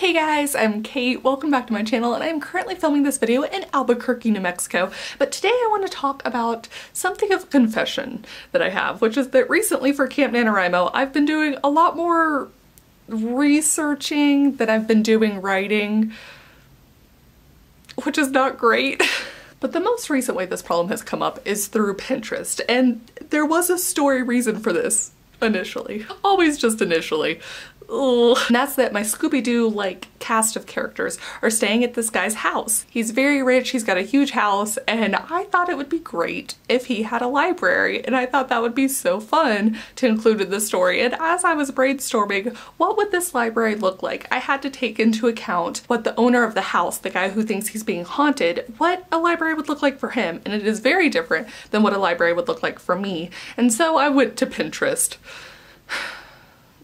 Hey guys, I'm Kate. Welcome back to my channel, and I'm currently filming this video in Albuquerque, New Mexico. But today I want to talk about something of a confession that I have, which is that recently for Camp NaNoWriMo, I've been doing a lot more researching than I've been doing writing, which is not great. But the most recent way this problem has come up is through Pinterest, and there was a story reason for this initially. Always just initially. Ugh. And that's that my Scooby-Doo like cast of characters are staying at this guy's house. He's very rich, he's got a huge house, and I thought it would be great if he had a library, and I thought that would be so fun to include in the story. And as I was brainstorming what would this library look like, I had to take into account what the owner of the house, the guy who thinks he's being haunted, what a library would look like for him, and it is very different than what a library would look like for me. And so I went to Pinterest.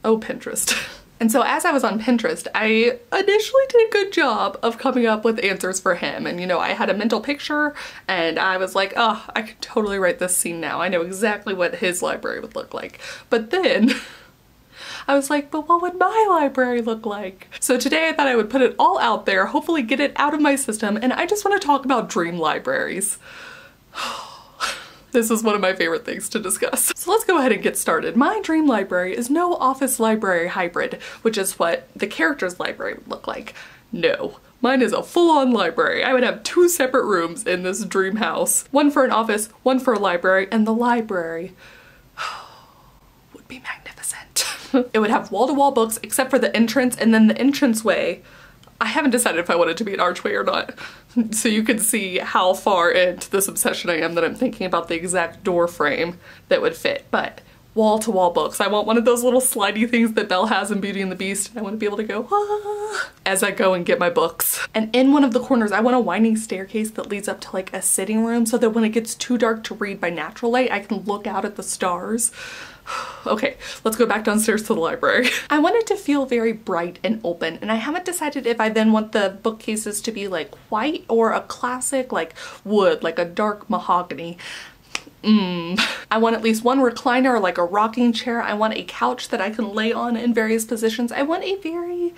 Oh, Pinterest. And so as I was on Pinterest, I initially did a good job of coming up with answers for him. And you know, I had a mental picture and I was like, oh, I could totally write this scene now. I know exactly what his library would look like. But then I was like, but what would my library look like? So today I thought I would put it all out there, hopefully get it out of my system. And I just want to talk about dream libraries. This is one of my favorite things to discuss. So let's go ahead and get started. My dream library is no office library hybrid, which is what the character's library would look like. No. Mine is a full-on library. I would have 2 separate rooms in this dream house. One for an office, one for a library, and the library would be magnificent. It would have wall-to-wall books except for the entrance, and then the entranceway, I haven't decided if I want it to be an archway or not. So you can see how far into this obsession I am that I'm thinking about the exact door frame that would fit. But wall-to-wall books. I want one of those little slidey things that Belle has in Beauty and the Beast. I want to be able to go ah, as I go and get my books. And in one of the corners, I want a winding staircase that leads up to like a sitting room so that when it gets too dark to read by natural light, I can look out at the stars. Okay, let's go back downstairs to the library. I want it to feel very bright and open, and I haven't decided if I then want the bookcases to be like white or a classic like wood, like a dark mahogany. I want at least one recliner, like a rocking chair. I want a couch that I can lay on in various positions. I want a very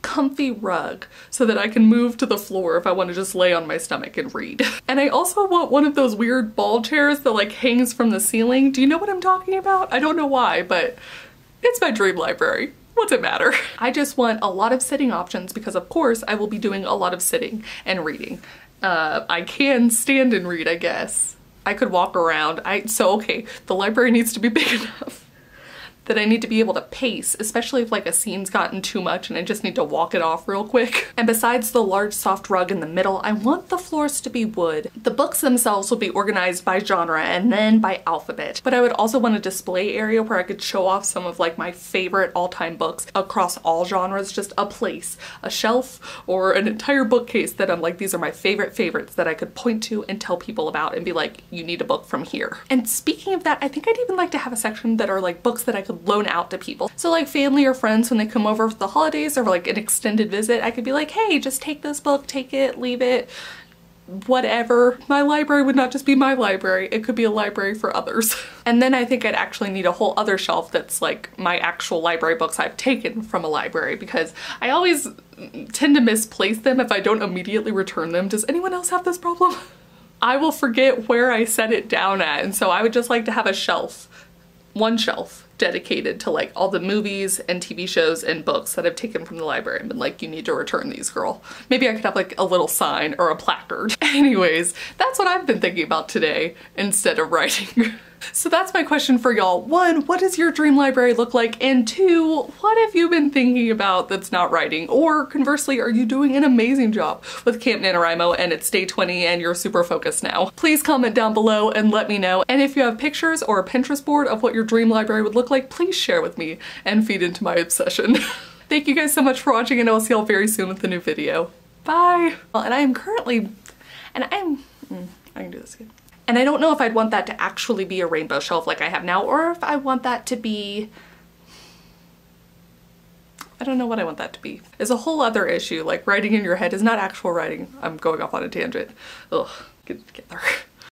comfy rug so that I can move to the floor if I want to just lay on my stomach and read. And I also want one of those weird ball chairs that like hangs from the ceiling. Do you know what I'm talking about? I don't know why, but it's my dream library. What's it matter? I just want a lot of sitting options because of course I will be doing a lot of sitting and reading. I can stand and read, I guess. I could walk around. Okay, the library needs to be big enough that I need to be able to pace, especially if like a scene's gotten too much and I just need to walk it off real quick. And besides the large soft rug in the middle, I want the floors to be wood. The books themselves will be organized by genre and then by alphabet, but I would also want a display area where I could show off some of like my favorite all-time books across all genres, just a place, a shelf, or an entire bookcase that I'm like, these are my favorites that I could point to and tell people about and be like, you need a book from here. And speaking of that, I think I'd even like to have a section that are like books that I could loan out to people. So like family or friends when they come over for the holidays or like an extended visit, I could be like, hey, just take this book, take it, leave it, whatever. My library would not just be my library, it could be a library for others. And then I think I'd actually need a whole other shelf that's like my actual library books I've taken from a library because I always tend to misplace them if I don't immediately return them. Does anyone else have this problem? I will forget where I set it down at, and so I would just like to have a shelf, one shelf dedicated to like all the movies and TV shows and books that I've taken from the library and been like, you need to return these, girl. Maybe I could have like a little sign or a placard. Anyways, that's what I've been thinking about today instead of writing. So that's my question for y'all. 1, what does your dream library look like? And 2, what have you been thinking about that's not writing? Or conversely, are you doing an amazing job with Camp NaNoWriMo and it's day 20 and you're super focused now? Please comment down below and let me know. And if you have pictures or a Pinterest board of what your dream library would look like, please share with me and feed into my obsession. Thank you guys so much for watching and I'll see y'all very soon with a new video. Bye! And I am currently, I can do this again. And I don't know if I'd want that to actually be a rainbow shelf like I have now, or if I want that to be, I don't know what I want that to be. It's a whole other issue, like writing in your head is not actual writing. I'm going off on a tangent. Ugh, get it together.